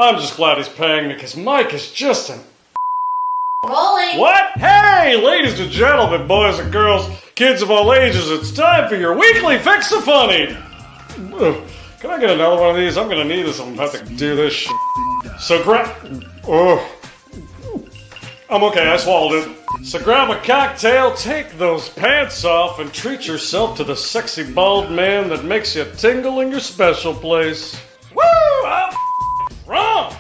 I'm just glad he's paying me because Mike is just an... Rolling. What? Hey, ladies and gentlemen, boys and girls, kids of all ages, it's time for your weekly Fix the Funny. Can I get another one of these? I'm going to need this. I'm going to have to do this shit. So I'm okay, I swallowed it. So grab a cocktail, take those pants off, and treat yourself to the sexy bald man that makes you tingle in your special place. Woo! I'm wrong!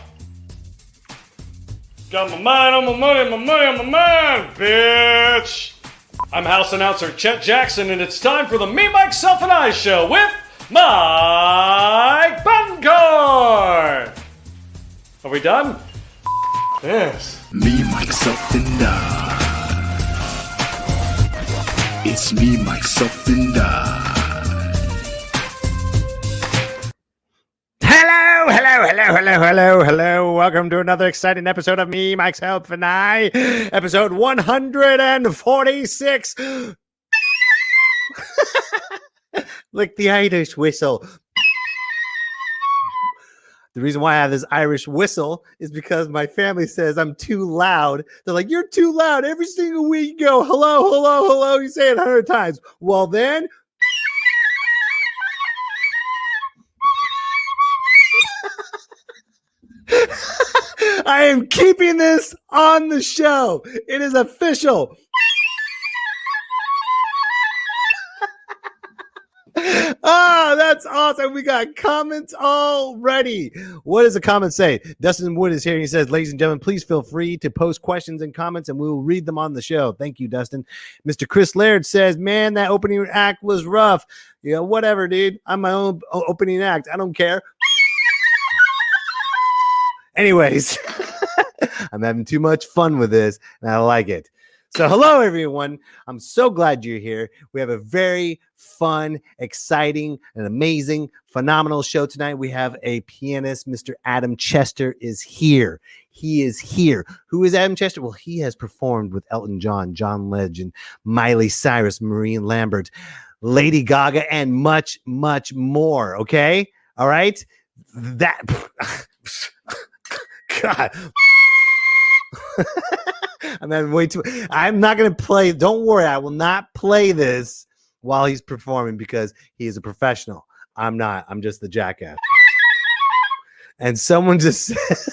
Got my mind on my money, my money on my mind, bitch! I'm house announcer Chet Jackson, and it's time for the Me, Myself, and I show with Mike Buncore! Are we done? Yes. Me, myself, and I. It's me, myself, and I. Hello. Welcome to another exciting episode of Me, Myself, and I. Episode 146. Like the Irish whistle. The reason why I have this Irish whistle is because my family says I'm too loud. They're like, you're too loud. Every single week you go, hello. You say it 100 times. Well, then... I am keeping this on the show. It is official. Oh, that's awesome. We got comments already. What does the comment say? Dustin Wood is here. And he says, ladies and gentlemen, please feel free to post questions and comments and we will read them on the show. Thank you, Dustin. Mr. Chris Laird says, man, that opening act was rough. You know, whatever, dude. I'm my own opening act. I don't care. Anyways, I'm having too much fun with this and I like it. So hello, everyone. I'm so glad you're here. We have a very fun, exciting, and amazing, phenomenal show tonight. We have a pianist, Mr. Adam Chester is here. He is here. Who is Adam Chester? Well, he has performed with Elton John, John Legend, Miley Cyrus, Maureen Lambert, Lady Gaga, and much, much more. Okay? All right? That... God. I'm having way too... I'm not going to play... Don't worry, I will not play this while he's performing because he is a professional. I'm not. I'm just the jackass. And someone just says...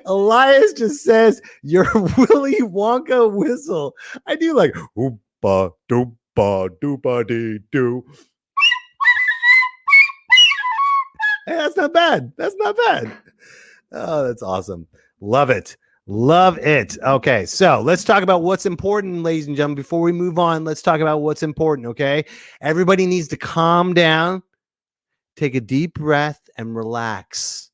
Elias just says, your Willy Wonka whistle. I do like... Oompa, doopa, doopa, dee, doo. Hey, that's not bad. Oh, that's awesome. Love it. Okay, so let's talk about what's important, ladies and gentlemen. Before we move on, let's talk about what's important, okay? Everybody needs to calm down, take a deep breath, and relax.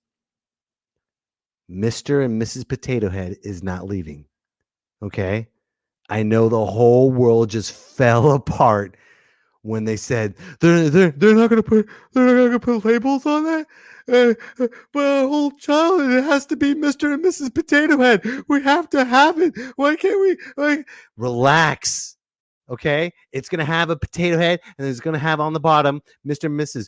Mr. and Mrs. Potato Head is not leaving, okay? I know the whole world just fell apart when they said they're not gonna put labels on that. But a whole child, it has to be Mr. and Mrs. Potato Head. We have to have it. Why can't we? Relax. Okay, it's gonna have a potato head, and it's gonna have on the bottom Mr. and Mrs.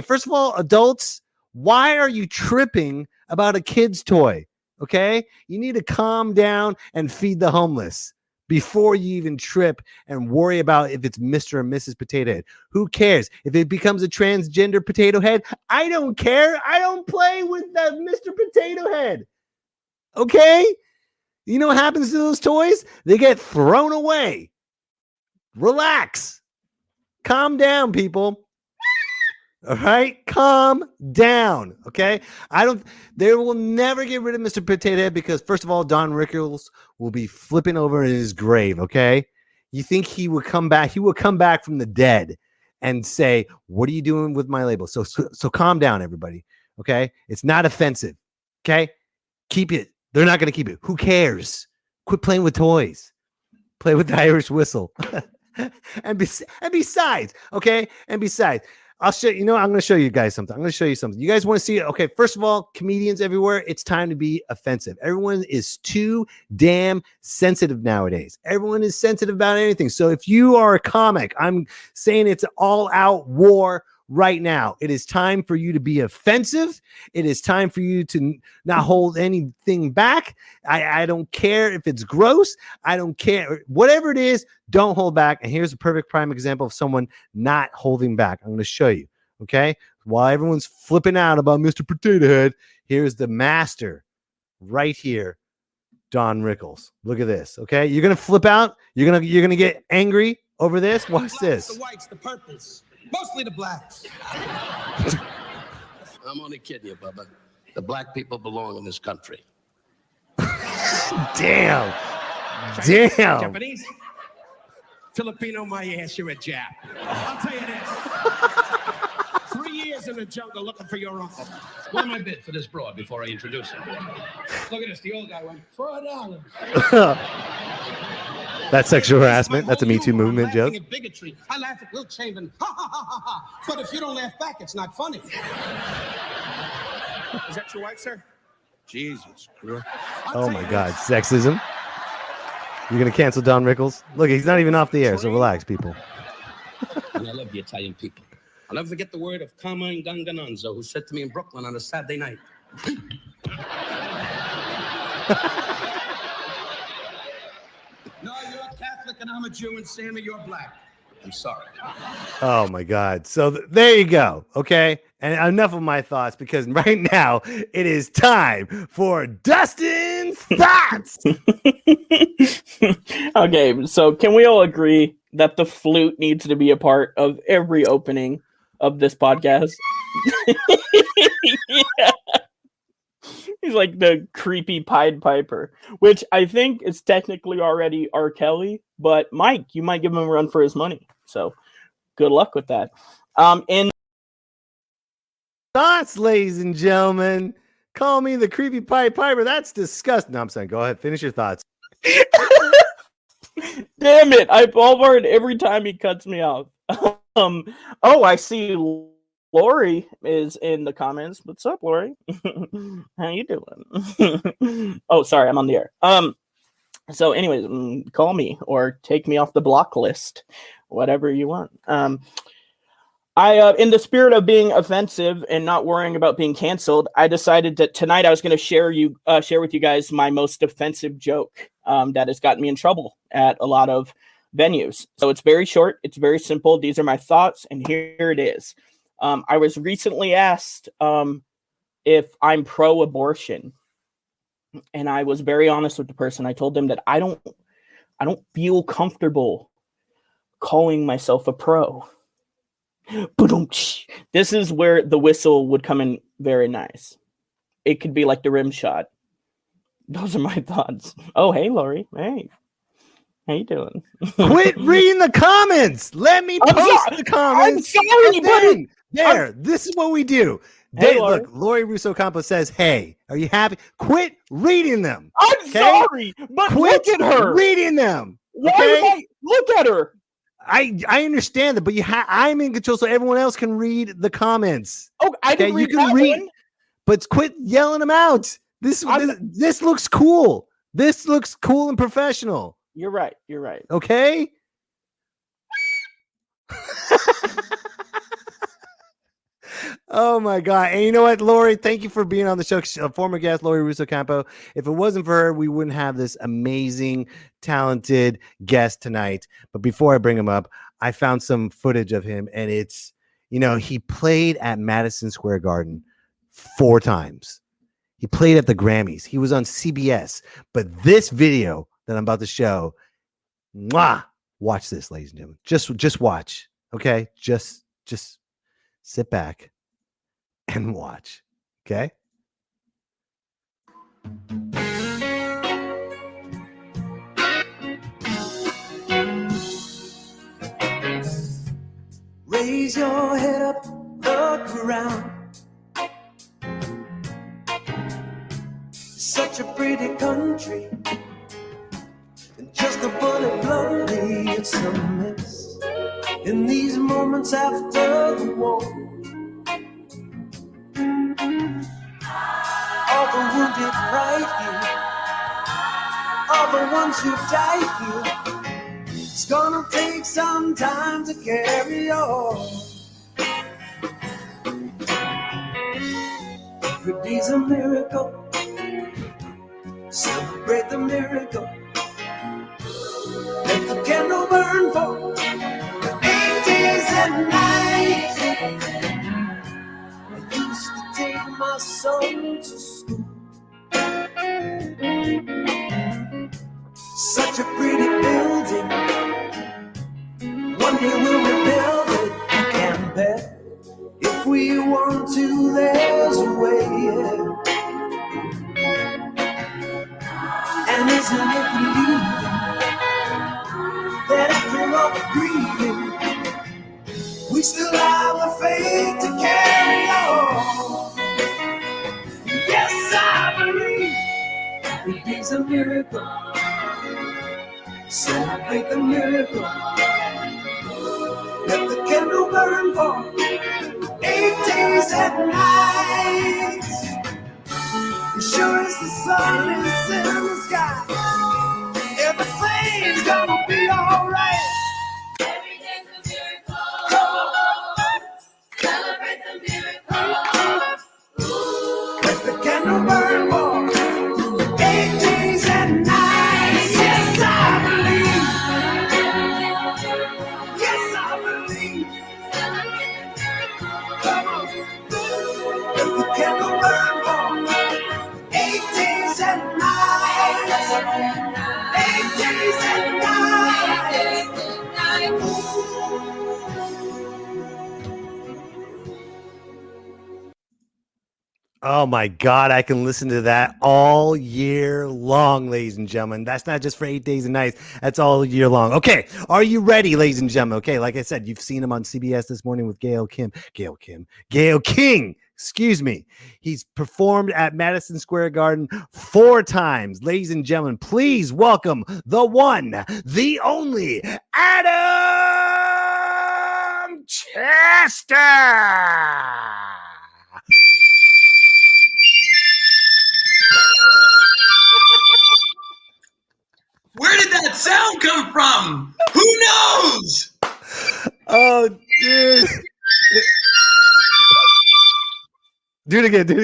First of all, adults, why are you tripping about a kid's toy? Okay, you need to calm down and feed the homeless before you even trip and worry about if it's Mr. and Mrs. Potato Head. Who cares? If it becomes a transgender potato head, I don't care. I don't play with the Mr. Potato Head. Okay? You know what happens to those toys? They get thrown away. Relax. Calm down, people. All right, calm down. Okay, they will never get rid of Mr. Potato Head because, first of all, Don Rickles will be flipping over in his grave. Okay, you think he would come back? He will come back from the dead and say, "What are you doing with my label?" So calm down, everybody. Okay, it's not offensive. Okay, keep it. They're not going to keep it. Who cares? Quit playing with toys. Play with the Irish whistle. and besides, okay, I'll show you. I'm going to show you guys something. You guys want to see it? Okay, first of all, comedians everywhere, it's time to be offensive. Everyone is too damn sensitive nowadays. Everyone is sensitive about anything. So if you are a comic, I'm saying it's an all-out war right now. It is time for you to be offensive. It is time for you to not hold anything back. I don't care if it's gross. I don't care. Whatever it is, don't hold back. And here's a perfect prime example of someone not holding back. I'm going to show you. Okay. While everyone's flipping out about Mr. Potato Head, here's the master right here. Don Rickles. Look at this. Okay. You're going to flip out. You're going to get angry over this. Watch this. The whites, the purples, mostly the blacks. I'm only kidding you, Bubba. The black people belong in this country. Damn. Chinese, Damn. Japanese, Filipino, my ass, you're a Jap. I'll tell you this. 3 years in the jungle looking for your uncle. What am I bid for this broad before I introduce him? Look at this. The old guy went $4. That's sexual harassment. That's a Me Too movement I'm joke. at bigotry. I laugh at Will Chamberlain. Ha ha ha ha ha. But if you don't laugh back, it's not funny. Is that your wife, sir? Jesus Christ. Oh my God. Sexism. You're going to cancel Don Rickles? Look, he's not even off the air, so relax, people. And I love the Italian people. I'll never forget the word of Carmine Ganganonzo, who said to me in Brooklyn on a Saturday night. No, you're Catholic and I'm a Jew, and Sammy, you're black. I'm sorry. Oh my God. So there you go. Okay. And enough of my thoughts, because right now it is time for Dustin's Thoughts. Okay. So can we all agree that the flute needs to be a part of every opening of this podcast? Yeah. He's like the creepy Pied Piper, which I think is technically already R. Kelly, but Mike, you might give him a run for his money. So good luck with that. And Thoughts, ladies and gentlemen. Call me the creepy Pied Piper. That's disgusting. No, I'm saying, go ahead. Finish your thoughts. damn it, I Walmart every time he cuts me off. Oh, I see Lori is in the comments. What's up, Lori? How you doing? Oh, sorry, I'm on the air. So anyways, call me or take me off the block list, whatever you want. I in the spirit of being offensive and not worrying about being canceled, I decided that tonight I was going to share with you guys my most offensive joke that has gotten me in trouble at a lot of venues. So it's very short, it's very simple. These are my thoughts, and here it is. I was recently asked if I'm pro-abortion, and I was very honest with the person. I told them that I don't feel comfortable calling myself a pro. This is where the whistle would come in very nice. It could be like the rim shot. Those are my thoughts. Oh, hey, Lori. Hey. How you doing? Quit reading the comments. Let me post the comments. I'm sorry, buddy. There. This is what we do. Hey, Look, Lori Russo Campos says, hey, are you happy? Quit reading them. I'm sorry, but Quit look at her. reading them. Why look at her. I understand that, but I'm in control, so everyone else can read the comments. Oh, I didn't read that one. But quit yelling them out. This looks cool. This looks cool and professional. You're right. You're right. Okay. Oh my God. And you know what, Lori, thank you for being on the show. Former guest, Lori Russo Campo. If it wasn't for her, we wouldn't have this amazing, talented guest tonight. But before I bring him up, I found some footage of him, and it's, he played at Madison Square Garden 4 times. He played at the Grammys. He was on CBS. But this video that I'm about to show, watch this, ladies and gentlemen. Just watch. Okay? Just sit back and watch. Okay? Raise your head up, look around. Such a pretty country, and just a bullet bluntly, it's a mess. In these moments after the war, all the wounded right here, all the ones who died here. It's gonna take some time to carry on. Every day's a miracle. Celebrate the miracle. Let the candle burn for 8 days and nights. I used to take my son to school. Such a pretty building. One day we'll rebuild it. You can bet. If we want to, there's a way. And isn't it believing that after all the grieving, we still have the faith to carry on? Yes, I believe every day's a miracle. Celebrate the miracle. Let the candle burn for 8 days and nights. As sure as the sun is in the sky, everything's gonna be alright. Every day's a miracle. Celebrate the miracle. Let the candle burn for 8 days and nights. Yes, I believe. Yes, I believe. Come on. Let the candle burn for 8 days and nights. 8 days and nights. Oh my God, I can listen to that all year long, ladies and gentlemen. That's not just for 8 days and nights. That's all year long. Okay, are you ready, ladies and gentlemen? Okay, like I said, you've seen him on CBS this morning with Gail King. Excuse me. He's performed at Madison Square Garden 4 times. Ladies and gentlemen, please welcome the one, the only, Adam Chester. Where did that sound come from? Who knows? Oh, dude. Do it again. There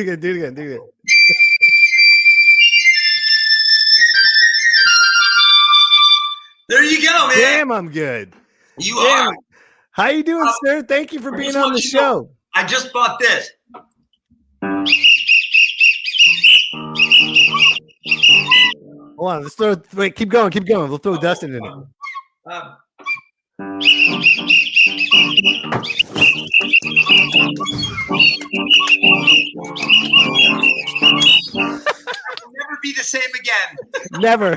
you go, man. Damn, I'm good. You Damn. are. How you doing, sir? Thank you for being on the show. I just bought this. Hold on, wait, keep going. We'll throw Dustin in it. I'll never be the same again. Never.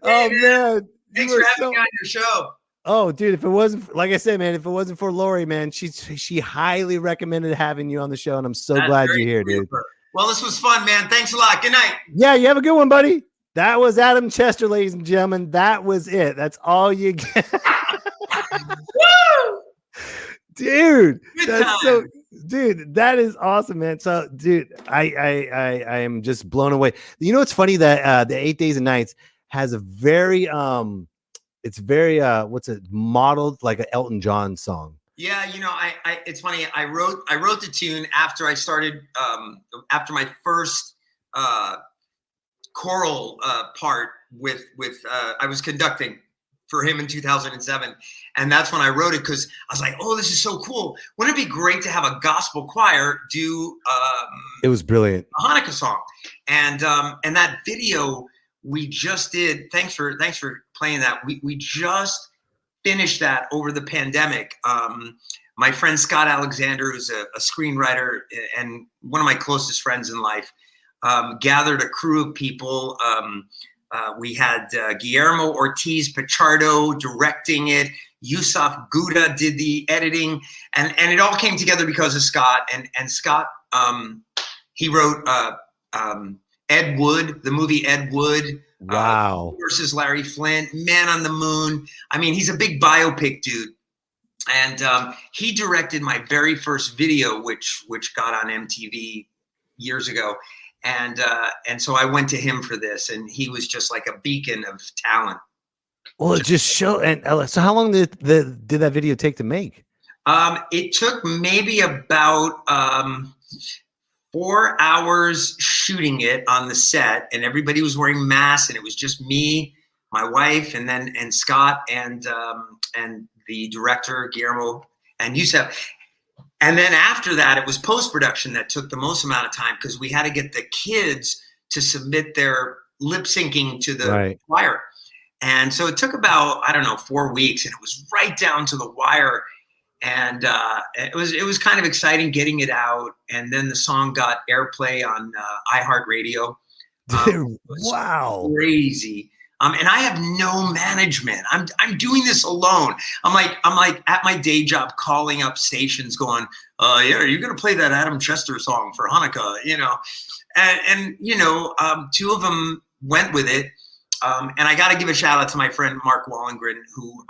Oh man. Thanks for having me on your show. Oh, dude, if it wasn't, like I said, man, if it wasn't for Lori, man, she highly recommended having you on the show, and I'm so glad you're here, dude. Well, this was fun, man. Thanks a lot. Good night. Yeah, you have a good one, buddy. That was Adam Chester, ladies and gentlemen. That was it. That's all you get. Woo! Dude, Good that's time. so dude, that is awesome, man. So, dude, I am just blown away. You know, it's funny that the 8 days and nights has a very it's very what's it modeled like an Elton John song. Yeah, you know, it's funny. I wrote the tune after I started after my first choral part with I was conducting for him in 2007, and that's when I wrote it, because I was like, oh, this is so cool. Wouldn't it be great to have a gospel choir do It was brilliant. a Hanukkah song? And that video we just did. Thanks for playing that. We just finished that over the pandemic. My friend Scott Alexander, who's a screenwriter and one of my closest friends in life, gathered a crew of people. We had Guillermo Ortiz Pichardo directing it. Yusuf Gouda did the editing, and it all came together because of Scott. And Scott, he wrote Ed Wood, the movie Ed Wood. Wow. Versus Larry Flint, Man on the Moon. I mean, he's a big biopic dude. And he directed my very first video, which got on MTV years ago. And so I went to him for this, and he was just like a beacon of talent. Well, it just showed. And so how long did that video take to make? It took maybe about 4 hours shooting it on the set, and everybody was wearing masks, and it was just me, my wife, and Scott, and the director Guillermo and Yusef. And then after that, it was post-production that took the most amount of time because we had to get the kids to submit their lip syncing to the choir. And so it took about, I don't know, 4 weeks, and it was right down to the wire. And it was kind of exciting getting it out. And then the song got airplay on iHeartRadio. Wow. Crazy. And I have no management. I'm doing this alone. I'm like at my day job calling up stations going, yeah, are you gonna play that Adam Chester song for Hanukkah? You know, and you know, two of them went with it. And I got to give a shout out to my friend Mark Wallengren, who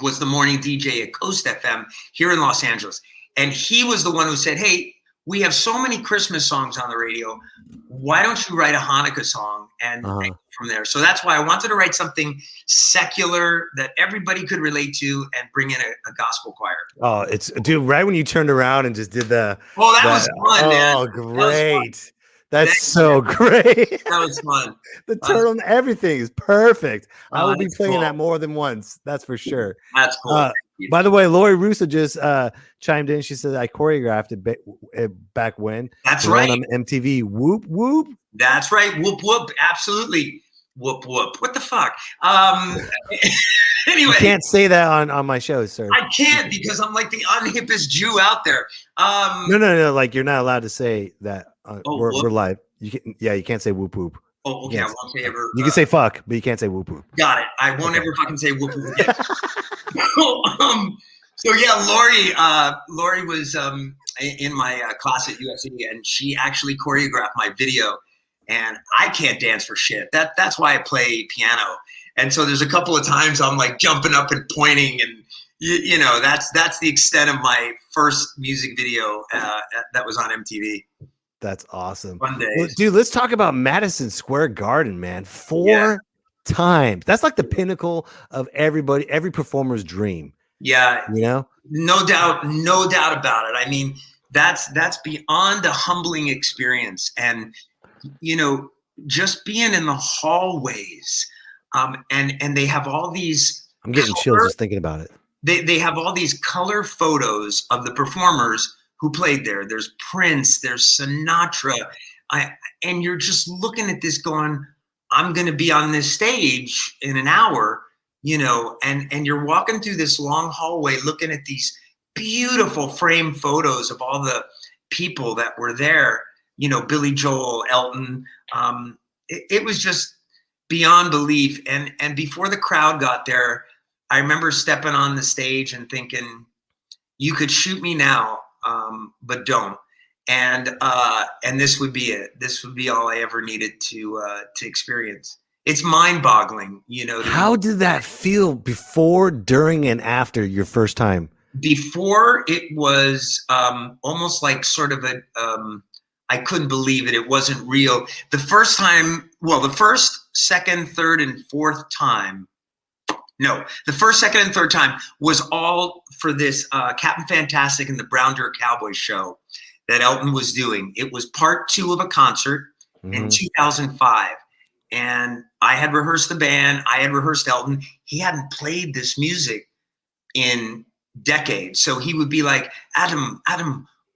was the morning DJ at Coast FM here in Los Angeles. And he was the one who said, hey, we have so many Christmas songs on the radio. Why don't you write a Hanukkah song and take it from there? So that's why I wanted to write something secular that everybody could relate to and bring in a gospel choir. Oh, it's dude, right when you turned around and just did the that was fun, man. Oh, great. That's so great. That was fun. The turtle and everything is perfect. I will be playing cool. that more than once. That's for sure. That's cool. By the way, Lori Russo just chimed in. She said, I choreographed it back when. That's right. On MTV. Whoop, whoop. That's right. Whoop, whoop. Absolutely. Whoop, whoop. What the fuck? Anyway. You can't say that on my show, sir. I can't because I'm like the unhippest Jew out there. No. Like, you're not allowed to say that. We're live. You can't say whoop, whoop. Oh, okay. I won't say ever. You can say fuck, but you can't say whoop, whoop. Got it. I won't ever fucking say whoop, whoop again. So yeah, Lori was in my class at USC, and she actually choreographed my video. And I can't dance for shit. That's why I play piano. And so there's a couple of times I'm like jumping up and pointing, and you know that's the extent of my first music video that was on MTV. That's awesome. Fun days. Well, dude, let's talk about Madison Square Garden, man. 4 times. That's like the pinnacle of every performer's dream. Yeah. You know? No doubt about it. I mean, that's beyond a humbling experience. And, you know, just being in the hallways, and they have all these. I'm getting chills just thinking about it. They have all these color photos of the performers who played there. There's Prince, there's Sinatra. And you're just looking at this going, I'm going to be on this stage in an hour, you know, and you're walking through this long hallway looking at these beautiful frame photos of all the people that were there, you know, Billy Joel, Elton. It was just beyond belief. And before the crowd got there, I remember stepping on the stage and thinking, you could shoot me now, but don't. And this would be it. This would be all I ever needed to experience. It's mind-boggling, you know. How did that feel before, during, and after your first time? Before, it was almost like sort of I couldn't believe it. It wasn't real. The first time, well, the first, second, third, and fourth time. No, the first, second, and third time was all for this Captain Fantastic and the Brown Dirt Cowboys show that Elton was doing. It was part 2 of a concert in 2005. And I had rehearsed the band. I had rehearsed Elton. He hadn't played this music in decades. So he would be like, Adam,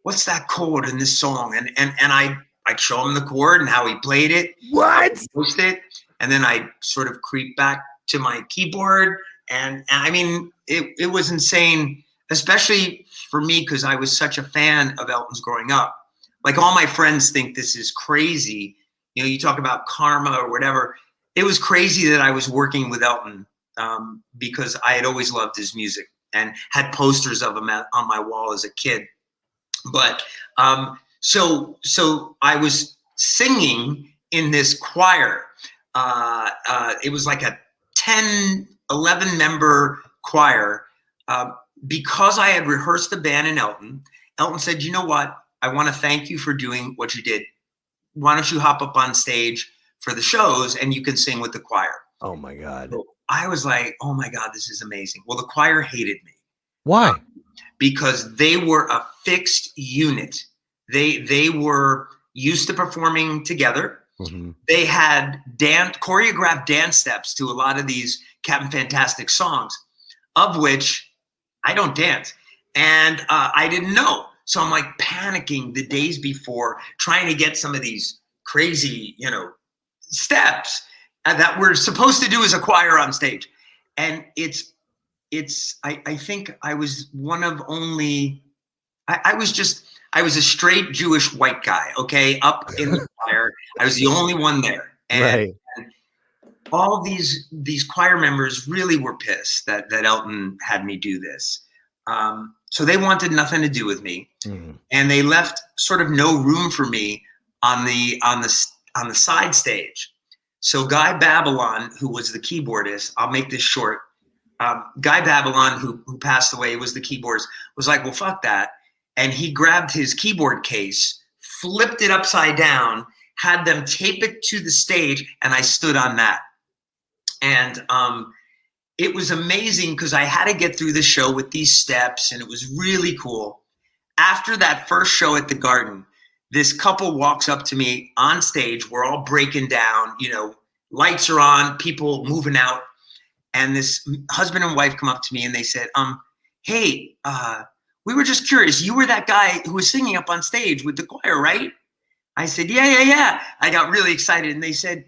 what's that chord in this song? And I'd show him the chord and how he played it. What? Post it. And then I'd sort of creep back to my keyboard. And I mean, it was insane, especially for me, because I was such a fan of Elton's growing up. Like, all my friends think this is crazy. You know, you talk about karma or whatever. It was crazy that I was working with Elton because I had always loved his music and had posters of him on my wall as a kid. But so I was singing in this choir. It was like a 11 member choir. Because I had rehearsed the band in Elton said, you know what? I want to thank you for doing what you did. Why don't you hop up on stage for the shows and you can sing with the choir? Oh my God. So I was like, oh my God, this is amazing. Well, the choir hated me. Why? because they were a fixed unit. They were used to performing together. Mhm. They had choreographed dance steps to a lot of these Captain Fantastic songs, of which I don't dance. And I didn't know. So I'm like panicking the days before, trying to get some of these crazy, steps that we're supposed to do as a choir on stage. And I think I was one of only, I was a straight Jewish white guy, okay, up in the choir. I was the only one there. And all these choir members really were pissed that Elton had me do this. So they wanted nothing to do with me, and they left sort of no room for me on the side stage. So Guy Babylon, who was the keyboardist, I'll make this short. Guy Babylon, who passed away, was the keyboardist, was like, well, fuck that. And he grabbed his keyboard case, flipped it upside down, had them tape it to the stage, and I stood on that. And it was amazing because I had to get through the show with these steps, and it was really cool. After that first show at the Garden, this couple walks up to me on stage. We're all breaking down, lights are on, people moving out. And this husband and wife come up to me and they said, hey, we were just curious. You were that guy who was singing up on stage with the choir, right? I said, yeah. I got really excited. And they said,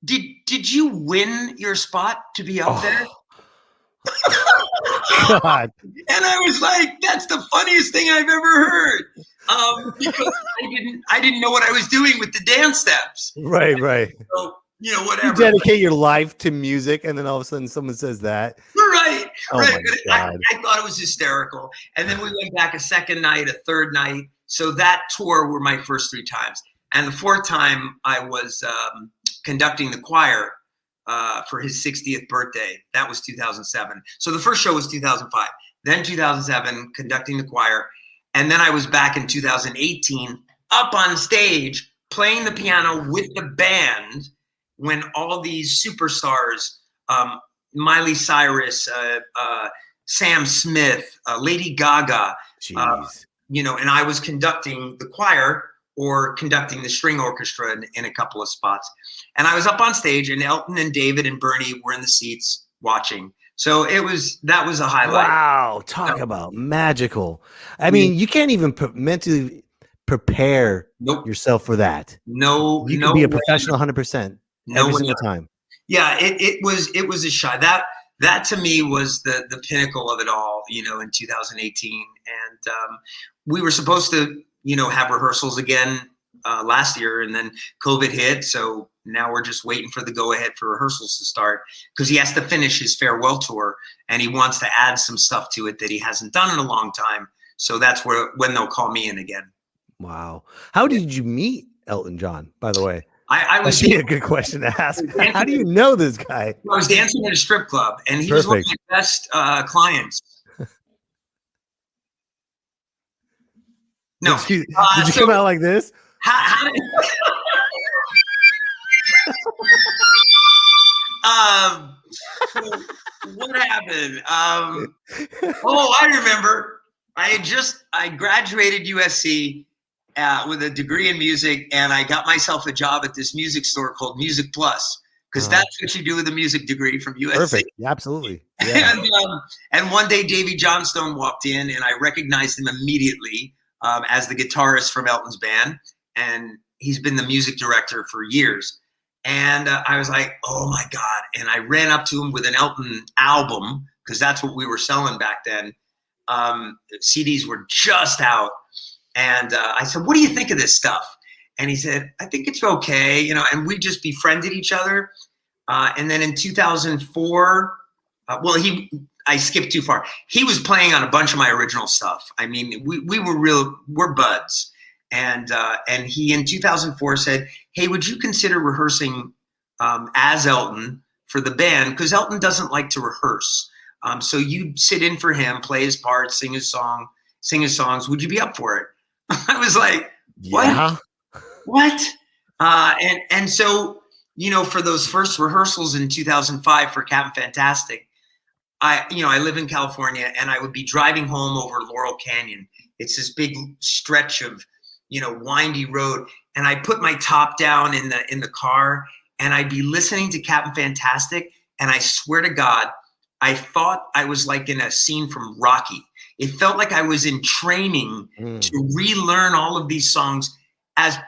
did you win your spot to be up there? God. And I was like, that's the funniest thing I've ever heard. Because I didn't know what I was doing with the dance steps. Right. So, whatever. You dedicate your life to music, and then all of a sudden someone says that. Right. Oh right. my But God. I thought it was hysterical. And then we went back a second night, a third night. So that tour were my first 3 times. And the 4th time I was conducting the choir for his 60th birthday. That was 2007. So the first show was 2005. Then 2007, conducting the choir. And then I was back in 2018, up on stage, playing the piano with the band when all these superstars, Miley Cyrus, Sam Smith, Lady Gaga, and I was conducting the choir or conducting the string orchestra in a couple of spots. And I was up on stage, and Elton and David and Bernie were in the seats watching. So that was a highlight. Wow, talk about magical. I mean, you can't even mentally prepare yourself for that. No, you can be a professional 100% every single time. Yeah, it was a shot. That to me was the pinnacle of it all, in 2018. And we were supposed to, have rehearsals again last year, and then COVID hit. So now we're just waiting for the go ahead for rehearsals to start, because he has to finish his farewell tour and he wants to add some stuff to it that he hasn't done in a long time. So that's when they'll call me in again. Wow. How did you meet Elton John, by the way? I was a good question to ask. How do you know this guy? I was dancing at a strip club, and he was one of my best clients. No. Did you come out like this? How did what happened? I remember. I graduated USC with a degree in music, and I got myself a job at this music store called Music Plus, because that's what you do with a music degree from USC. Perfect. Yeah, absolutely. Yeah. And one day Davy Johnstone walked in, and I recognized him immediately as the guitarist from Elton's band, and he's been the music director for years. And I was like, oh my God. And I ran up to him with an Elton album, because that's what we were selling back then. CDs were just out. And I said, what do you think of this stuff? And he said, I think it's okay. And we just befriended each other. And then in 2004, I skipped too far. He was playing on a bunch of my original stuff. I mean, we're buds. And he in 2004 said, hey, would you consider rehearsing as Elton for the band? Because Elton doesn't like to rehearse. So you sit in for him, play his part, sing his songs. Would you be up for it? I was like, what? Yeah. What? And so, for those first rehearsals in 2005 for Captain Fantastic, I live in California, and I would be driving home over Laurel Canyon. It's this big stretch of, windy road. And I put my top down in the car, and I'd be listening to Captain Fantastic. And I swear to God, I thought I was like in a scene from Rocky. It felt like I was in training to relearn all of these songs as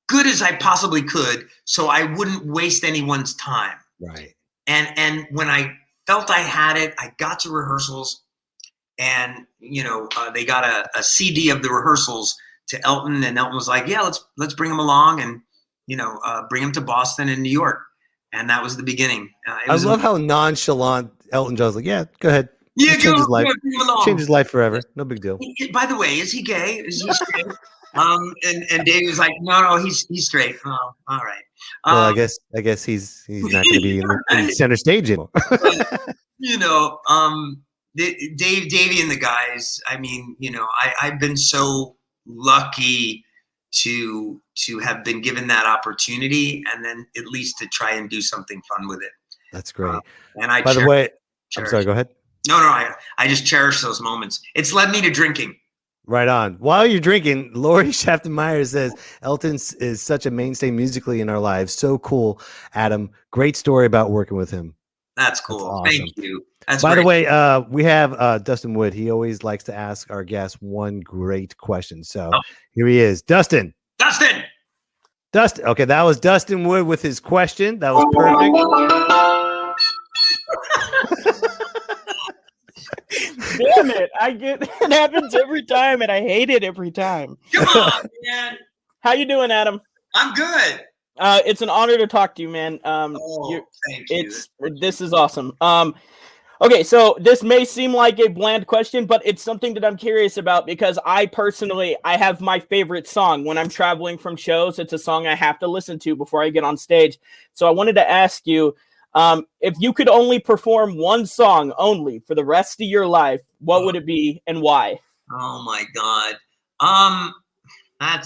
good as I possibly could, so I wouldn't waste anyone's time. Right. And when I felt I had it, I got to rehearsals, and they got a CD of the rehearsals to Elton, and Elton was like, "Yeah, let's bring him along, and bring him to Boston and New York." And that was the beginning. I love how nonchalant Elton John's like, "Yeah, go ahead. Yeah, change his life. bring him along. Change his life forever. No big deal." By the way, is he gay? Is he straight? And Dave was like, "No, he's straight." Oh, all right. Well, I guess he's not going to be in the center stage anymore. Davey and the guys. I mean, I've been so lucky to have been given that opportunity, and then at least to try and do something fun with it. That's great. And I, by the way, I'm sorry. Go ahead. No, I just cherish those moments. It's led me to drinking. Right on. While you're drinking, Lori Shafton-Meyer says, Elton is such a mainstay musically in our lives. So cool, Adam. Great story about working with him. That's cool. That's awesome. Thank you. That's By great. the way, we have Dustin Wood. He always likes to ask our guests one great question. So here he is. Dustin. Dustin. Okay, that was Dustin Wood with his question. That was perfect. Damn it. It happens every time, and I hate it every time. Come on, man. How you doing, Adam? I'm good. It's an honor to talk to you, man. Thank you. This is awesome. Okay, so this may seem like a bland question, but it's something that I'm curious about because I have my favorite song when I'm traveling from shows. It's a song I have to listen to before I get on stage. So I wanted to ask you, if you could only perform one song only for the rest of your life, what would it be and why? Oh my God.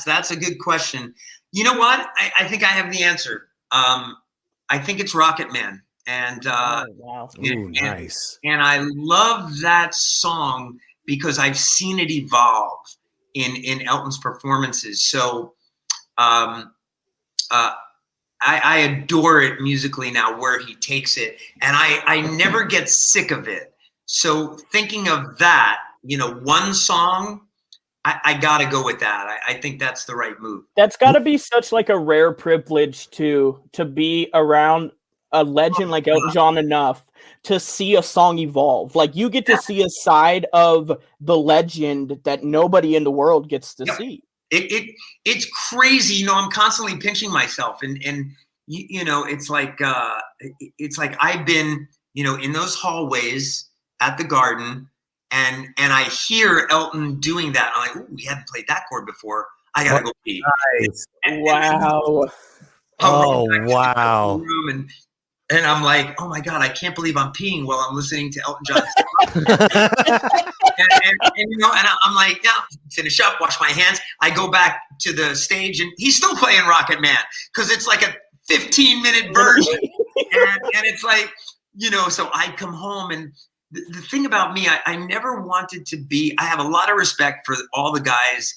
That's a good question. You know what? I think I have the answer. I think it's Rocket Man. And wow. Ooh, nice. And I love that song because I've seen it evolve in Elton's performances. So I adore it musically now where he takes it, and I never get sick of it. So thinking of that, one song, I gotta go with that. I think that's the right move. That's gotta be such like a rare privilege to be around a legend like Elton John enough to see a song evolve. Like you get to see a side of the legend that nobody in the world gets to see. It's crazy. I'm constantly pinching myself, and it's like I've been, in those hallways at the Garden, and I hear Elton doing that. I'm like, ooh, we haven't played that chord before. I gotta go pee. Nice. Wow. Oh, wow. And I'm like, oh my God, I can't believe I'm peeing while I'm listening to Elton John. and I'm like, yeah, finish up, wash my hands. I go back to the stage, and he's still playing Rocket Man because it's like a 15-minute version. and it's like, so I come home, and the thing about me, I never wanted to be, I have a lot of respect for all the guys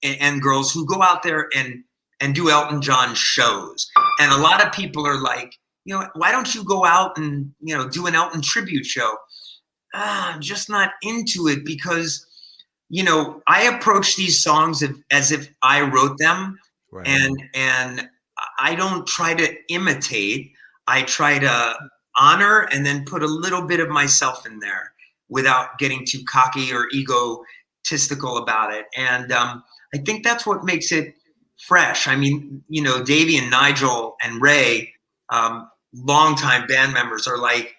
and girls who go out there and do Elton John shows. And a lot of people are like, why don't you go out and, do an Elton tribute show? I'm just not into it because, I approach these songs as if I wrote them. Right. And I don't try to imitate. I try to honor and then put a little bit of myself in there without getting too cocky or egotistical about it. And I think that's what makes it fresh. I mean, Davey and Nigel and Ray, longtime band members, are like,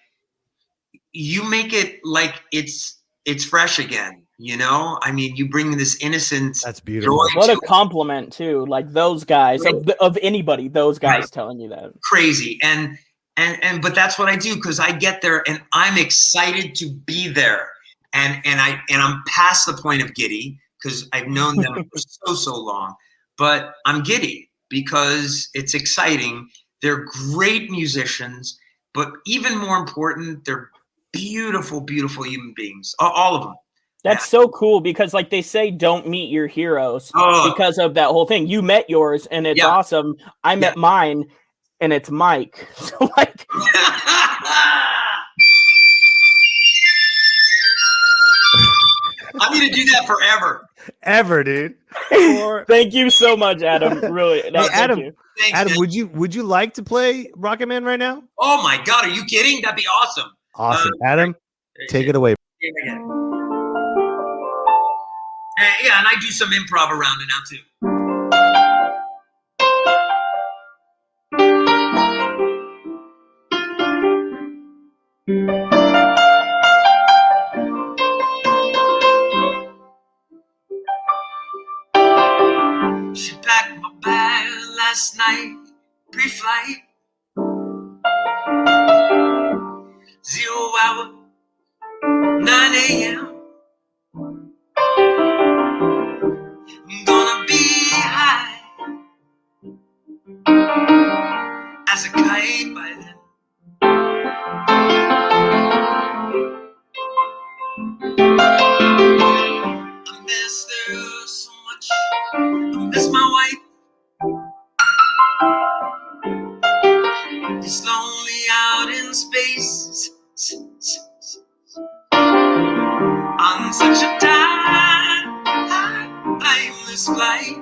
you make it like it's fresh again. I mean, you bring this innocence. That's beautiful. What a compliment too. Like those guys of anybody, those guys telling you that. Crazy. But that's what I do because I get there and I'm excited to be there. And I'm past the point of giddy because I've known them for so long. But I'm giddy because it's exciting. They're great musicians, but even more important, they're beautiful, beautiful human beings, all of them. That's so cool because, like they say, don't meet your heroes Oh. because of that whole thing. You met yours, and it's awesome. I met mine, and it's Mike. So, like, I'm gonna do that forever. Ever, dude. Thank you so much, Adam. Really, no, Hey, Adam. Thank you. Thanks, Adam, man. would you like to play Rocket Man right now? Oh my God, are you kidding? That'd be awesome. Awesome, Adam. Take it away. Yeah, and I do some improv around it now too. She packed my bag last night, pre-flight. 0 hour, 9 a.m. I'm gonna be high as a kite by then. I miss her so much. I miss my wife. It's lonely out in space on such a timeless flight.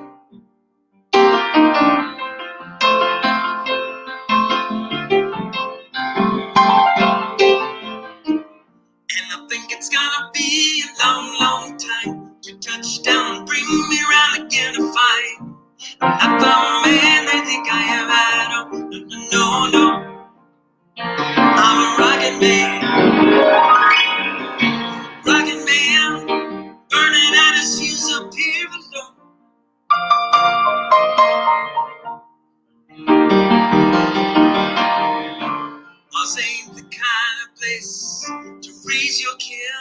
And I think it's gonna be a long, long time to touch down and bring me round again to find I'm not the man they think I am. I don't, no. I'm a rocket man, burning out his fuse up here below. Mars ain't the kind of place to raise your kid.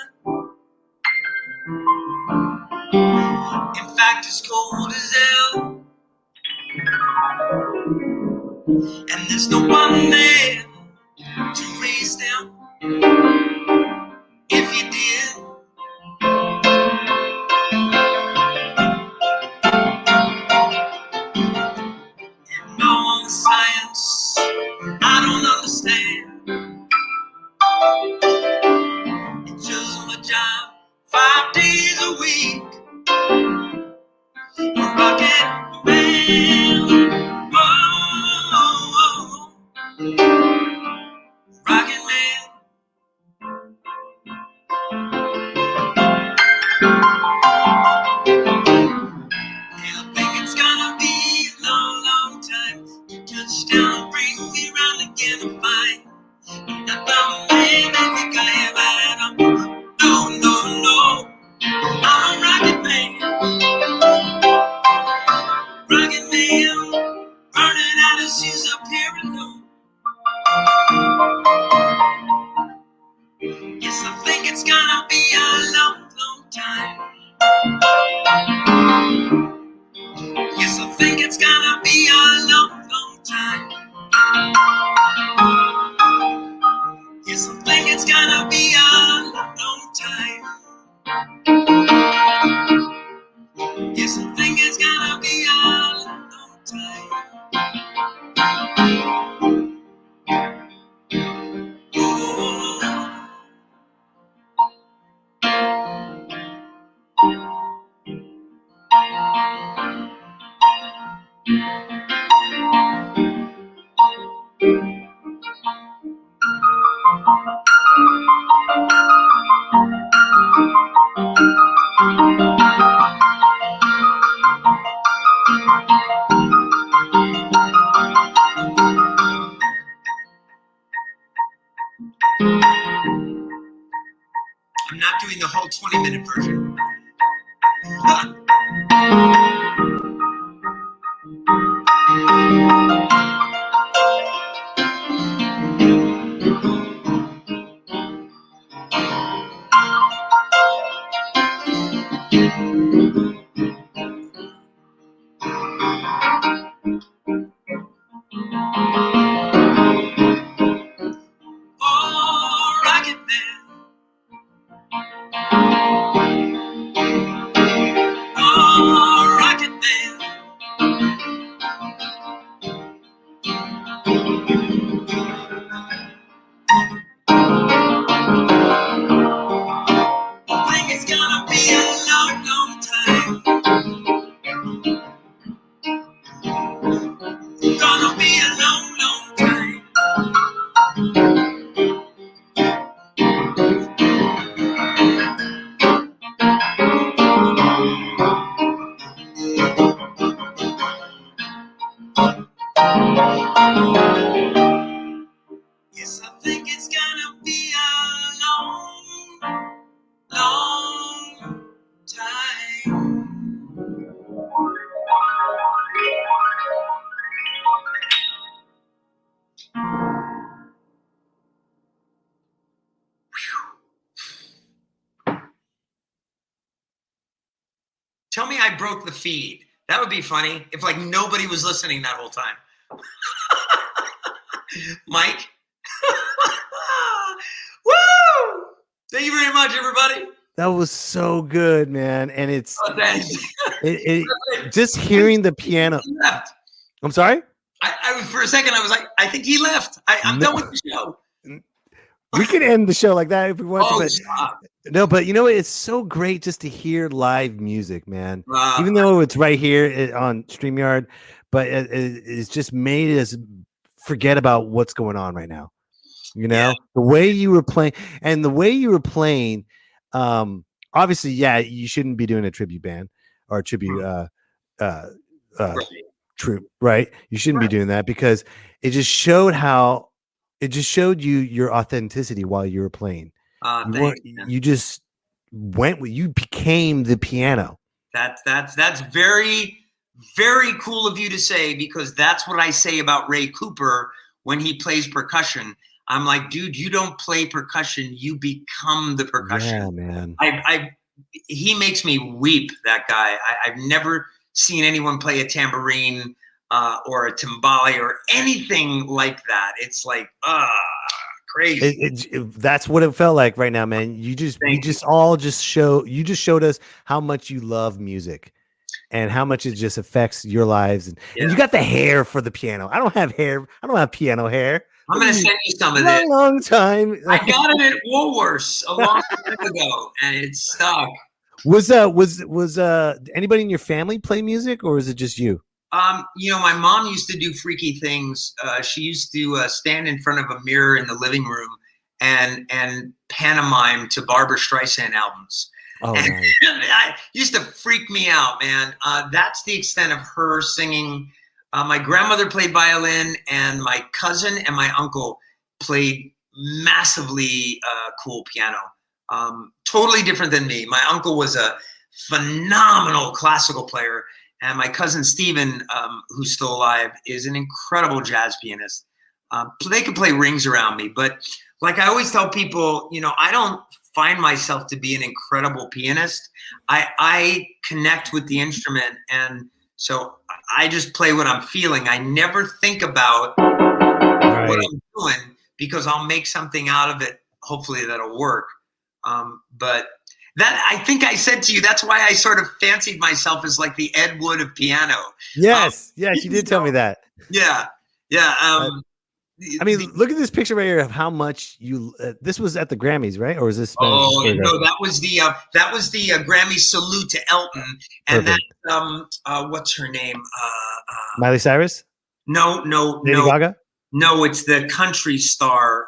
In fact, it's cold as hell, and there's no one there to raise them. If you did, and all the science I don't understand. It's just my job, 5 days a week. A rocket man, whoa. Rocket man. I think it's gonna be a long, long time to touch down, bring me round again to find I'm not the man I think I am. No. I'm a rocket man, burning out his fuse up here alone. Yes, I think it's gonna be a long, long time. Yes, I think it's gonna be a long, long time. Yes, I think it's gonna be a long, long time. Yes, I think it's gonna be a long, long time. Oh. I'm not doing the whole 20-minute version. Oh, rocket man, Tell me I broke the feed. That would be funny if like nobody was listening that whole time. Mike. Woo! Thank you very much, everybody. That was so good, man. And it's Oh, thanks. just hearing the piano. He left. I'm sorry? I was for a second. I was like, I think he left. I'm done with the show. We could end the show like that if we want Oh, to. stop. No, but you know what? It's so great just to hear live music, man. Wow. Even though it's right here on StreamYard, but it's just made us forget about what's going on right now. You know, the way you were playing, obviously, yeah, you shouldn't be doing a tribute band or a tribute troop, right? You shouldn't be doing that because it just showed you your authenticity while you were playing. You just you became the piano. That's very, very cool of you to say, because that's what I say about Ray Cooper when he plays percussion. I'm like, dude, you don't play percussion, you become the percussion. Yeah, man. He makes me weep, that guy. I've never seen anyone play a tambourine or a timbale or anything like that. It's like, crazy. That's what it felt like right now, man. You just showed us how much you love music and how much it just affects your lives. And you got the hair for the piano. I don't have hair. I don't have piano hair. I'm going to send you some of this. Long time. I got it at Woolworths a long time ago, and it's stuck. Was anybody in your family play music, or is it just you? My mom used to do freaky things. She used to stand in front of a mirror in the living room and pantomime to Barbra Streisand albums. Oh, and nice. it used to freak me out, man. That's the extent of her singing. My grandmother played violin, and my cousin and my uncle played massively cool piano. Totally different than me. My uncle was a phenomenal classical player, and my cousin Steven, who's still alive, is an incredible jazz pianist. They could play rings around me, but like I always tell people, I don't find myself to be an incredible pianist. I connect with the instrument, and so I just play what I'm feeling. I never think about what I'm doing, because I'll make something out of it. Hopefully that'll work. But that, I think I said to you, that's why I sort of fancied myself as like the Ed Wood of piano. Yes, yes, you did tell me that. Yeah. I mean, look at this picture right here of how much you. This was at the Grammys, right? Or is this? Oh no, that was the Grammy salute to Elton, and that what's her name? Miley Cyrus? No, Lady Gaga? No, it's the country star.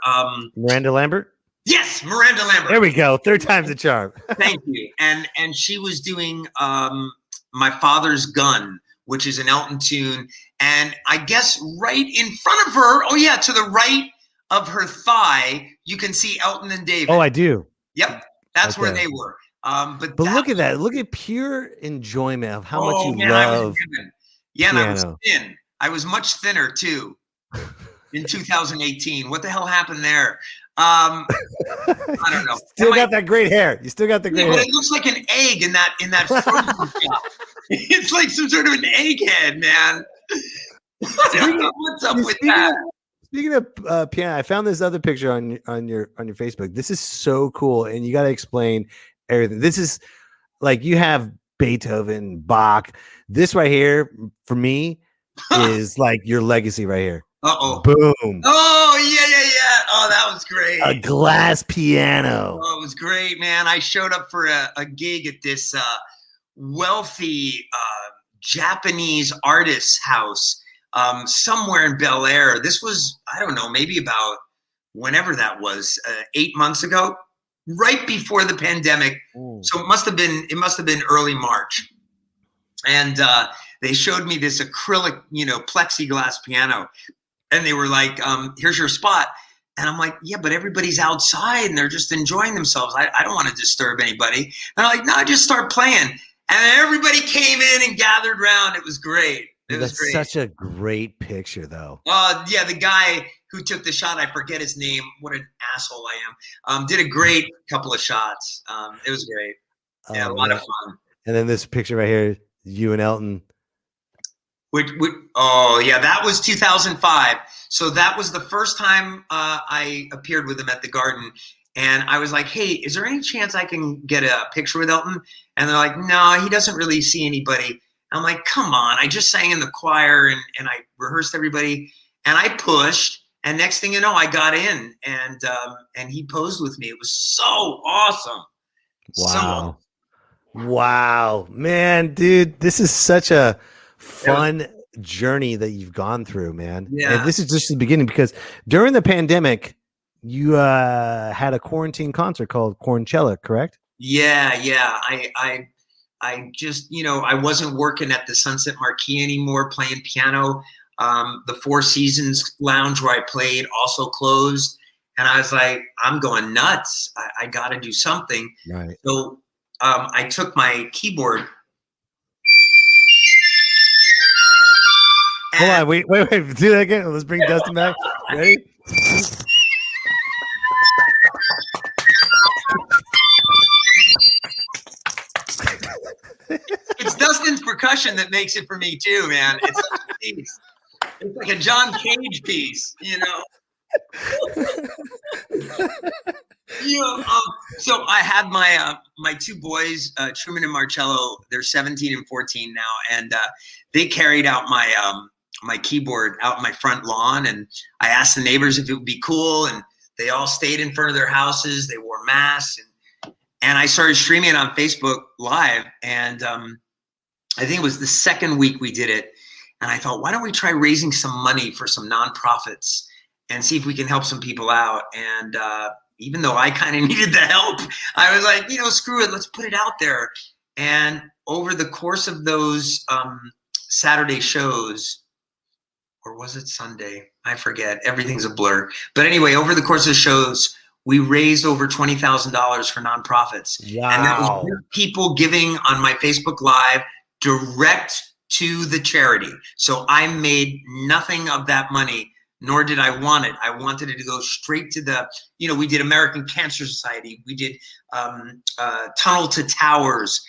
Miranda Lambert? Yes, Miranda Lambert. There we go. Third time's a charm. Thank you. And she was doing My Father's Gun, which is an Elton tune. And I guess right in front of her, to the right of her thigh, you can see Elton and David. Oh, I do. Yep, that's where they were. But look at that. Look at pure enjoyment of how much you love. And I was thin. I was much thinner too in 2018. What the hell happened there? I don't know. Still got that great hair. You still got the great hair. But it looks like an egg in that frozen shot. It's like some sort of an egghead, man. What's up with that? Speaking of piano, I found this other picture on your Facebook. This is so cool, and you got to explain everything. This is like you have Beethoven, Bach. This right here for me is like your legacy right here. Uh-oh. Boom. Oh, yeah. Oh, that was great. A glass piano. Oh, it was great, man. I showed up for a gig at this wealthy Japanese artist's house somewhere in Bel Air. This was, I don't know, maybe about whenever that was, 8 months ago, right before the pandemic. Ooh. So it must have been early March. And they showed me this acrylic, plexiglass piano. And they were like, here's your spot. And I'm like, yeah, but everybody's outside and they're just enjoying themselves. I don't want to disturb anybody. And they're like, no, just start playing. And everybody came in and gathered around. It was great. That's such a great picture, though. Yeah, the guy who took the shot, I forget his name. What an asshole I am. Did a great couple of shots. It was great. Yeah, a lot of fun. And then this picture right here, you and Elton. Oh yeah, that was 2005. So that was the first time I appeared with him at the Garden. And I was like, hey, is there any chance I can get a picture with Elton? And they're like, no, he doesn't really see anybody. I'm like, come on. I just sang in the choir and I rehearsed everybody. And I pushed. And next thing you know, I got in. And he posed with me. It was so awesome. Wow. Wow. Man, dude, this is such a fun journey that you've gone through, man. Yeah. And this is just the beginning, because during the pandemic, you had a quarantine concert called Corncella, correct? Yeah. I just, I wasn't working at the Sunset Marquee anymore playing piano. The Four Seasons Lounge where I played also closed. And I was like, I'm going nuts. I got to do something. Right. So I took my keyboard. Hold on, wait. Do that again. Let's bring Dustin back. Ready? It's Dustin's percussion that makes it for me too, man. It's such a piece. It's like a John Cage piece, So I had my two boys, Truman and Marcello. They're 17 and 14 now, and they carried out my keyboard out in my front lawn. And I asked the neighbors if it would be cool, and they all stayed in front of their houses. They wore masks, and I started streaming it on Facebook Live. And I think it was the second week we did it. And I thought, why don't we try raising some money for some nonprofits and see if we can help some people out? And even though I kind of needed the help, I was like, screw it, let's put it out there. And over the course of those Saturday shows, or was it Sunday? I forget. Everything's a blur. But anyway, over the course of shows, we raised over $20,000 for nonprofits. Wow. And that was people giving on my Facebook Live direct to the charity. So I made nothing of that money, nor did I want it. I wanted it to go straight to we did American Cancer Society. We did Tunnel to Towers.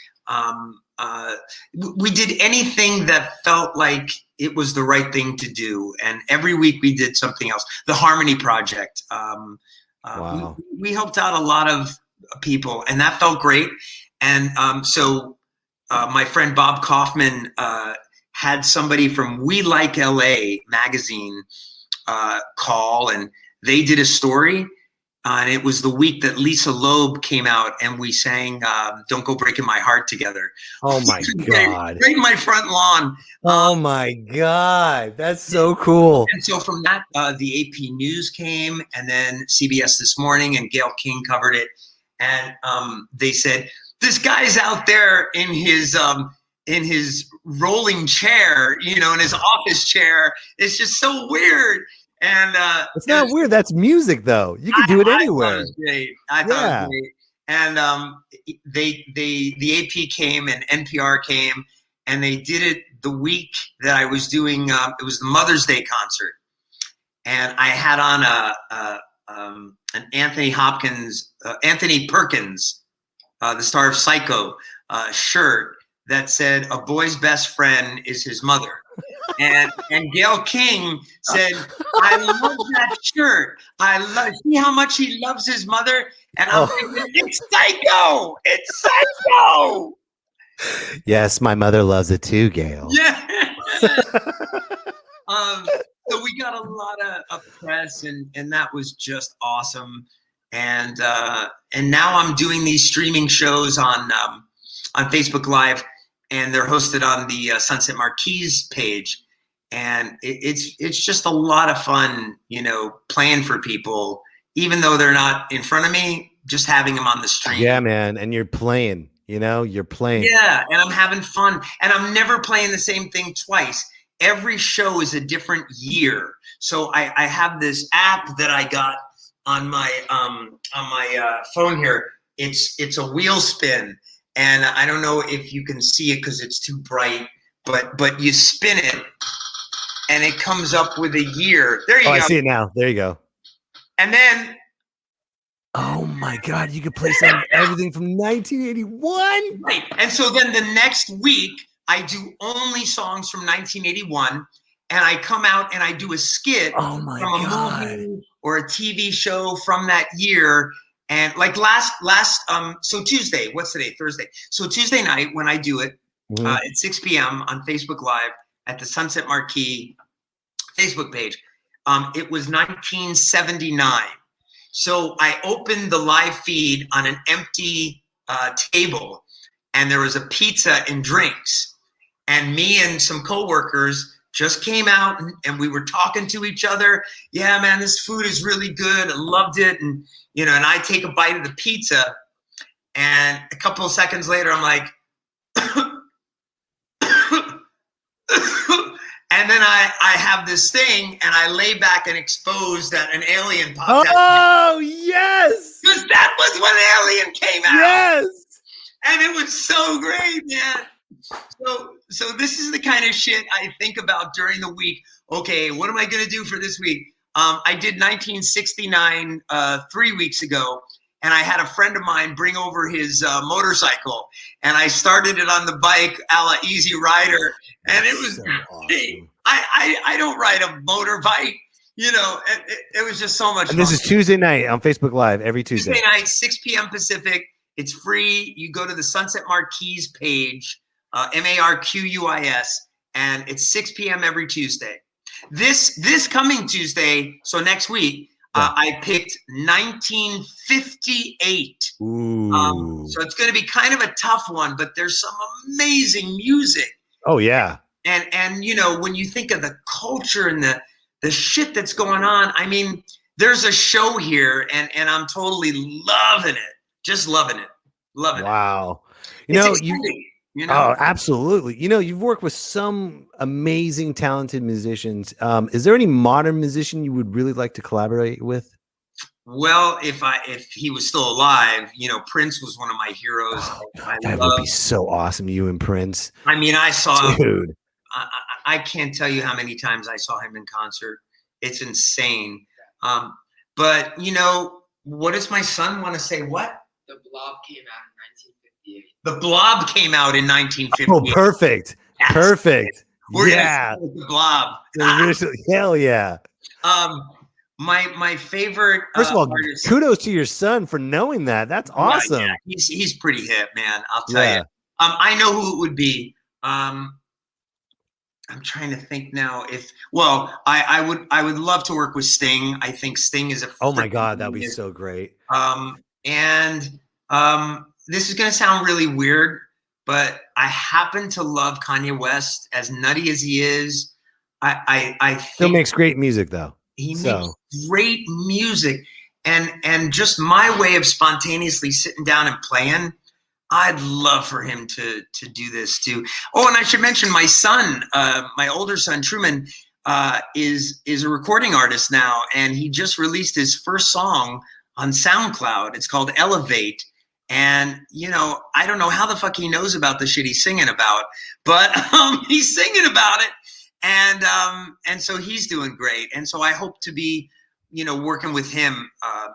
We did anything that felt like it was the right thing to do. And every week we did something else. The Harmony Project. Wow. We helped out a lot of people, and that felt great. And so my friend Bob Kaufman had somebody from We Like LA magazine call, and they did a story. And it was the week that Lisa Loeb came out, and we sang Don't Go Breaking My Heart together. Oh, my God. Right in my front lawn. Oh, my God. That's so cool. And so from that, the AP News came, and then CBS This Morning, and Gayle King covered it. And they said, this guy's out there in his rolling chair, in his office chair. It's just so weird. And it's not weird. That's music, though. You can do it anywhere. I thought it was great. I thought it was great. And the AP came and NPR came, and they did it the week that I was doing. It was the Mother's Day concert, and I had on an Anthony Perkins, the star of Psycho, shirt that said "A boy's best friend is his mother." And Gayle King said, I love that shirt. See how much he loves his mother? And I'm thinking, it's Psycho! It's Psycho! Yes, my mother loves it too, Gayle. Yeah. So we got a lot of press, and that was just awesome. And now I'm doing these streaming shows on Facebook Live, and they're hosted on the Sunset Marquee's page. And it's just a lot of fun, playing for people, even though they're not in front of me, just having them on the stream. Yeah, man. And you're playing, you're playing. Yeah, and I'm having fun. And I'm never playing the same thing twice. Every show is a different year. So I have this app that I got on my phone here. It's a wheel spin. And I don't know if you can see it because it's too bright, but you spin it and it comes up with a year. There you go. I see it now. There you go. And then Oh my God, you could play everything from 1981. Right. And so then the next week, I do only songs from 1981, and I come out and I do a skit Oh my from a God. movie or a TV show from that year. And like so Tuesday, what's today? Thursday. So Tuesday night when I do it at 6 p.m. on Facebook Live at the Sunset Marquee Facebook page, it was 1979. So I opened the live feed on an empty table, and there was a pizza and drinks. And me and some coworkers just came out, and we were talking to each other. Yeah, man, this food is really good. I loved it. And, and I take a bite of the pizza, and a couple of seconds later, I'm like, and then I have this thing, and I lay back and expose that an alien popped out. Oh, yes. Because that was when Alien came out. Yes. And it was so great, man. So this is the kind of shit I think about during the week. Okay, what am I going to do for this week? I did 1969 3 weeks ago, and I had a friend of mine bring over his motorcycle, and I started it on the bike a la Easy Rider, and it was, So awesome. I don't ride a motorbike, it was just so much And fun. this is Tuesday night on Facebook Live every Tuesday. Tuesday night, 6 p.m. Pacific. It's free. You go to the Sunset Marquees page, Marquis, and it's 6 p.m. every Tuesday. This coming Tuesday, so next week, I picked 1958. Ooh. So it's going to be kind of a tough one, but there's some amazing music. Oh, yeah. And when you think of the culture and the shit that's going on, I mean, there's a show here, and I'm totally loving it. Just loving it. Loving it. Wow. It's exciting, Oh, absolutely. You've worked with some amazing, talented musicians. Is there any modern musician you would really like to collaborate with? Well, if he was still alive, Prince was one of my heroes. Oh, God, that would be so awesome, you and Prince. I mean, I saw Dude. I can't tell you how many times I saw him in concert. It's insane. But what does my son want to say? What? The Blob came out in 1958. The Blob came out in 1958. Oh, perfect. That's Perfect. We're Yeah. gonna with the Blob. Hell yeah. My favorite. First of all, artist, kudos to your son for knowing that. That's awesome. Yeah, he's pretty hip, man. I'll tell Yeah. you. I know who it would be. I'm trying to think now. I would love to work with Sting. I think Sting is a. Oh my God, that'd be so great. This is gonna sound really weird, but I happen to love Kanye West, as nutty as he is. I Still think makes great music though. he makes great music, and just my way of spontaneously sitting down and playing. I'd love for him to do this too. Oh, and I should mention my son, my older son Truman, is a recording artist now, and he just released his first song on SoundCloud. It's called Elevate. And, I don't know how the fuck he knows about the shit he's singing about, but he's singing about it. And so he's doing great. And so I hope to be, working with him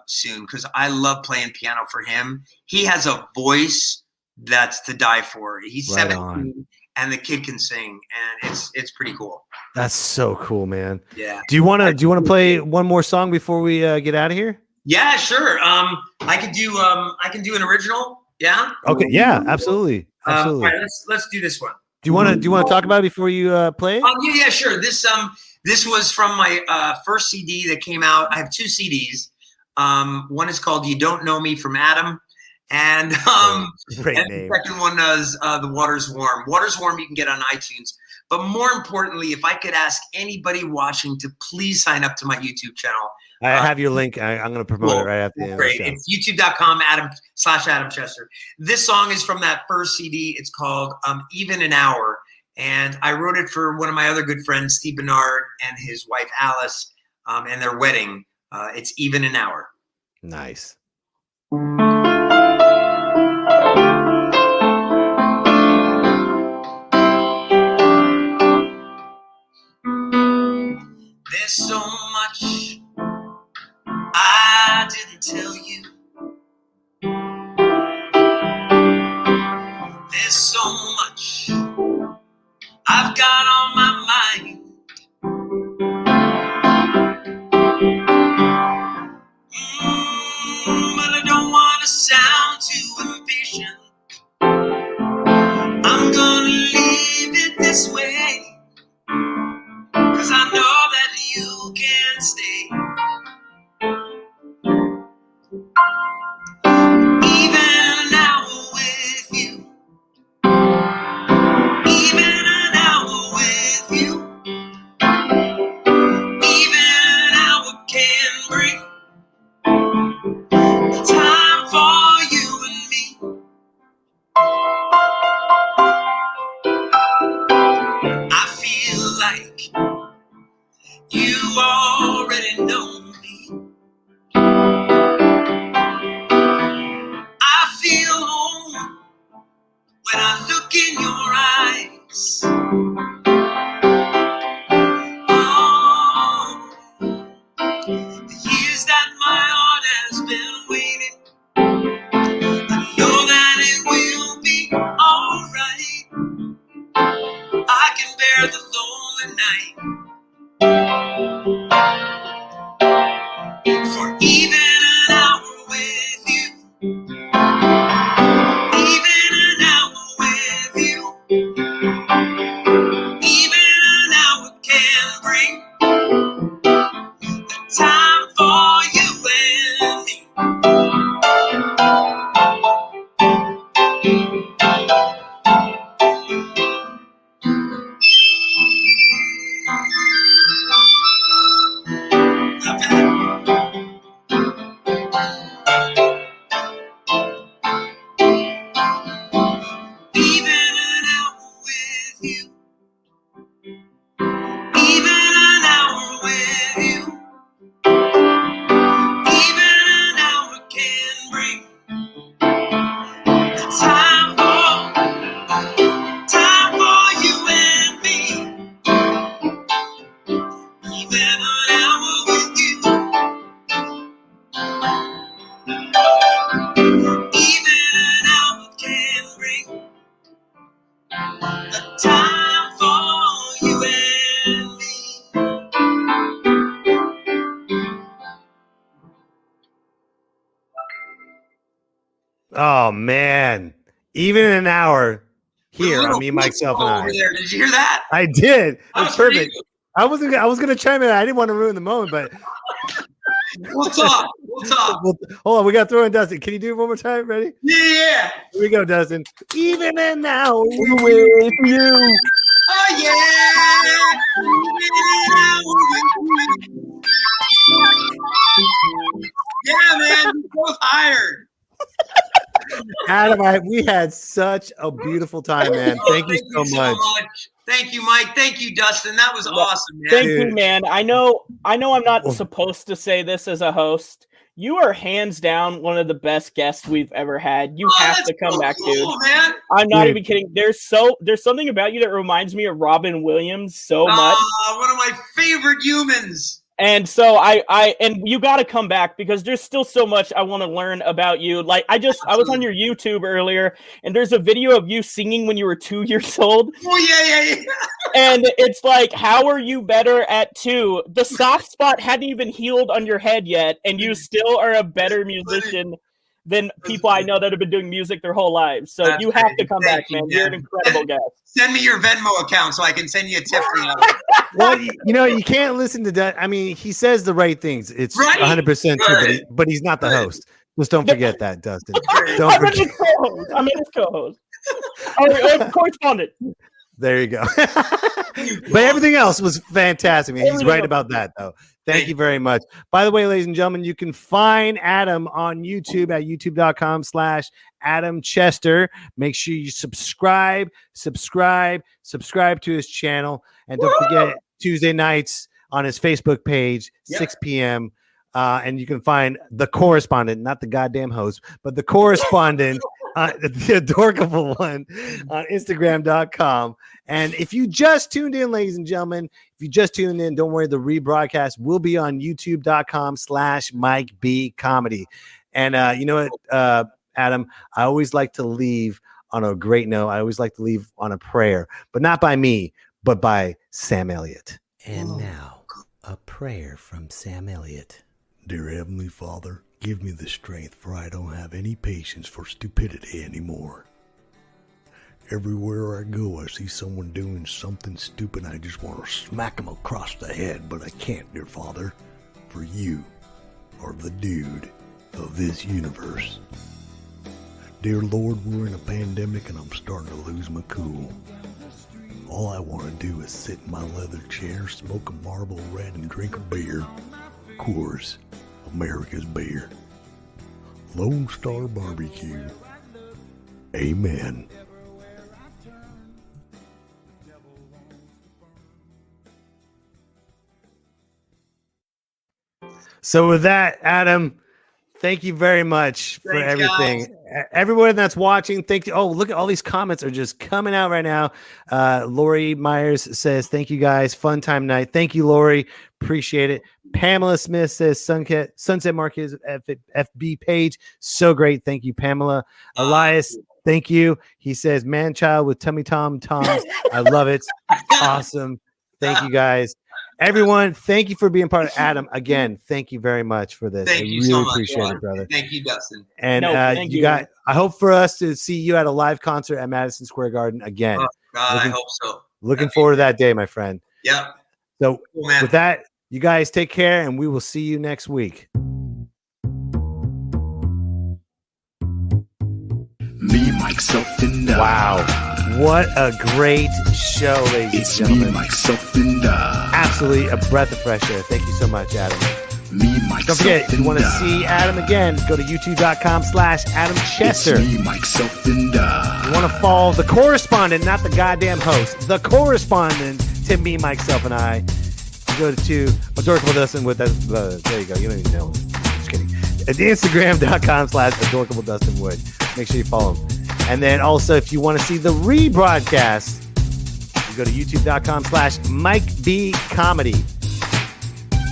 soon, because I love playing piano for him. He has a voice that's to die for. He's Right 17 on. and the kid can sing, and it's pretty cool. That's so cool, man. Yeah. Do you want to play one more song before we get out of here? Yeah, sure. I can do an original. Yeah. Okay. Yeah, absolutely. Absolutely. All right, let's do this one. Do you want to talk about it before you play it? Yeah, sure. This was from my first CD that came out. I have two CDs. One is called "You Don't Know Me" from Adam, and Great and name. the second one is "The Water's Warm." "Water's Warm" you can get on iTunes. But more importantly, if I could ask anybody watching to please sign up to my YouTube channel. I have your link. I'm going to promote it right after the end of the Great. show. It's youtube.com/Adam Chester. This song is from that first CD. It's called Even an Hour. And I wrote it for one of my other good friends, Steve Bernard, and his wife, Alice, and their wedding. It's Even an Hour. Nice. There's so much I didn't tell you. You already know me. I feel home when I look in your eyes. Oh, the years that my heart has been waiting, I know that it will be alright. I can bear the lonely night. For even an hour with you, even an hour with you, even an hour can bring the time for you and me. Even an hour with you, even an hour with you, even an hour can bring the time for you and me. Even an hour with you, even an hour can bring the time for you and me. Oh man. Even in an hour here on Little me, myself, and I. over there. Did you hear that? I did. That That's was pretty perfect. I was gonna chime in. I didn't want to ruin the moment, but We'll talk. We'll talk. hold on. We got to throw in Dustin. Can you do it one more time? Ready? Yeah. Here we go, Dustin. Even an hour with you. Oh yeah. Yeah, man. We're both hired. Adam, we had such a beautiful time, man. Thank you so much. Thank you, Mike. Thank you, Dustin. That was awesome, man. Thank you, man. I know I'm not supposed to say this as a host. You are hands down one of the best guests we've ever had. You have to come back, dude. Man. I'm not even kidding. There's something about you that reminds me of Robin Williams so much. One of my favorite humans. And so and you got to come back because there's still so much I want to learn about you. Like I was on your YouTube earlier and there's a video of you singing when you were 2 years old. Oh yeah. And it's like, how are you better at 2? The soft spot hadn't even healed on your head yet, and you still are a better musician than people I know that have been doing music their whole lives. So That's you have great. to come back, man. You're an incredible guest. Send me your Venmo account so I can send you a tip for that. Well, you can't listen to that. I mean, he says the right things. It's Right? 100% true, but he's not the host. Just don't forget that, Dustin. Don't forget. I'm his co-host. Oh, correspondent. There you go. But everything else was fantastic. Man. He's right about that, though. Thank you very much. By the way, ladies and gentlemen, you can find Adam on YouTube at youtube.com/Adam Chester. Make sure you subscribe to his channel. And don't forget, Tuesday nights on his Facebook page, 6 p.m. And you can find the correspondent, not the goddamn host, but the correspondent, the adorable one, on Instagram.com. And if you just tuned in, ladies and gentlemen, don't worry, the rebroadcast will be on youtube.com/Mike B Comedy. And you know what, Adam, I always like to leave on a great note. I always like to leave on a prayer, but not by me, but by Sam Elliott. And now, a prayer from Sam Elliott. Dear Heavenly Father, give me the strength, for I don't have any patience for stupidity anymore. Everywhere I go, I see someone doing something stupid. I just want to smack them across the head, but I can't, dear Father, for you are the dude of this universe. Dear Lord, we're in a pandemic and I'm starting to lose my cool. All I want to do is sit in my leather chair, smoke a Marlboro Red, and drink a beer. Coors, America's beer. Lone Star Barbecue. Amen. So with that, Adam, thank you very much for Thanks, everything. guys. Everyone that's watching, thank you. Oh, look at all these comments are just coming out right now. Lori Myers says, thank you guys. Fun time night. Thank you, Lori. Appreciate it. Pamela Smith says, Sunset Marquez FB page. So great. Thank you, Pamela. Elias, thank you. He says, man child with tummy toms. I love it. Awesome. Thank you guys. Everyone, thank you for being part of Adam. Again, thank you very much for this. Thank I you really so much, appreciate Ron. it, brother. Thank you, Dustin. And thank you you. got, I hope for us to see you at a live concert at Madison Square Garden again. Oh, God, I hope so. Looking forward to that day, my friend. Yeah. So Cool, man. with that, you guys take care, and we will see you next week. Me, myself, and I. Wow. What a great show, ladies It's and me, gentlemen. myself, and I. Absolutely a breath of fresh air. Thank you so much, Adam. Me, myself, Don't forget, if you and want to I. see Adam again, go to youtube.com/Adam Chester. It's me, myself, and I. You want to follow the correspondent, not the goddamn host, the correspondent to me, myself, and I. You go to Adorable Dustin with that. There you go. You don't even know. Just kidding. At Instagram.com/Adorable Dustin Wood. Make sure you follow him. And then also, if you want to see the rebroadcast, you go to youtube.com/Mike B Comedy.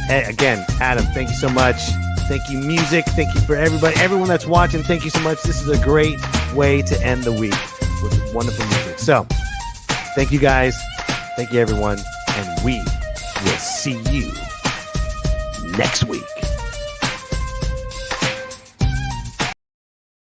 Hey, again, Adam, thank you so much. Thank you, music. Thank you for everybody, everyone that's watching. Thank you so much. This is a great way to end the week with wonderful music. So, thank you guys. Thank you, everyone. And we will see you next week.